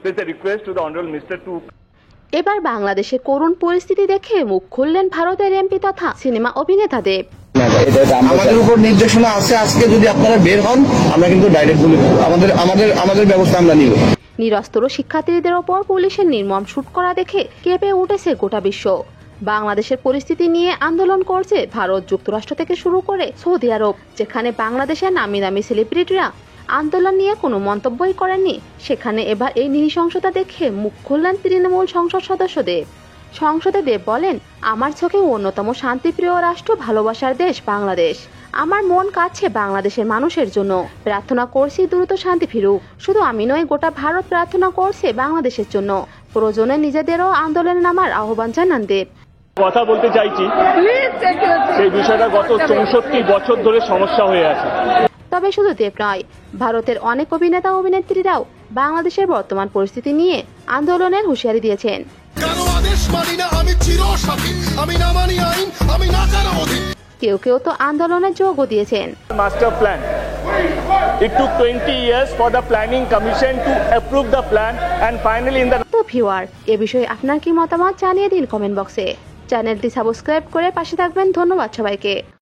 There's a request to the Honorable Minister to এবার বাংলাদেশের করুণ পরিস্থিতি দেখে মুখ খুললেন ভারতের এমপি তথা সিনেমা অভিনেতা দেব। আমাদের উপর নির্দেশনা আছে, আজকে যদি আপনারা বের হন আমরা কিন্তু ডাইরেক্ট বলে আমাদের ব্যবস্থা আমরা নিব। নিরস্ত্র শিক্ষার্থীদের ওপর পুলিশের নির্মম শুট করা দেখে কেঁপে উঠেছে গোটা বিশ্ব। বাংলাদেশের পরিস্থিতি নিয়ে আন্দোলন করছে ভারত, যুক্তরাষ্ট্র থেকে শুরু করে সৌদি আরব, যেখানে বাংলাদেশের নামি দামি সেলিব্রিটিরা আন্দোলন নিয়ে কোনো মন্তব্যই করেননি, সেখানে এবার এই নৃশংসতা দেখে মুখ খুললেন তৃণমূল সংসদ সদস্য দেব। সংসদে দেব বলেন, আমার চোখে অন্যতম শান্তিপ্রিয় রাষ্ট্র, ভালোবাসার দেশ বাংলাদেশ। আমার মন কাঁদছে বাংলাদেশের মানুষের জন্য। প্রার্থনা করছি দ্রুত শান্তি ফিরুক। শুধু আমি নয়, গোটা ভারত প্রার্থনা করছে বাংলাদেশের জন্য। প্রয়োজনে নিজেদেরও আন্দোলনে নামার আহ্বান জানান দেব। কথা বলতে চাইছি, সেই বিষয়টা গত 64 বছর ধরে সমস্যা হয়ে আছে। তবে শুধু দেব নয়, ভারতের অনেক অভিনেতা অভিনেত্রীরাও বাংলাদেশের বর্তমান পরিস্থিতি নিয়ে আন্দোলনের হুঁশিয়ারি দিয়েছেন। কেউ কেউ তো আন্দোলনে যোগও দিয়েছেন। Master plan, it took 20 years for the planning commission to approve the plan and finally in the তো ভিউয়ার, এ বিষয়ে আপনার কি মতামত জানিয়ে দিন কমেন্ট বক্সে। চ্যানেলটি সাবস্ক্রাইব করে পাশে থাকবেন। ধন্যবাদ সবাইকে।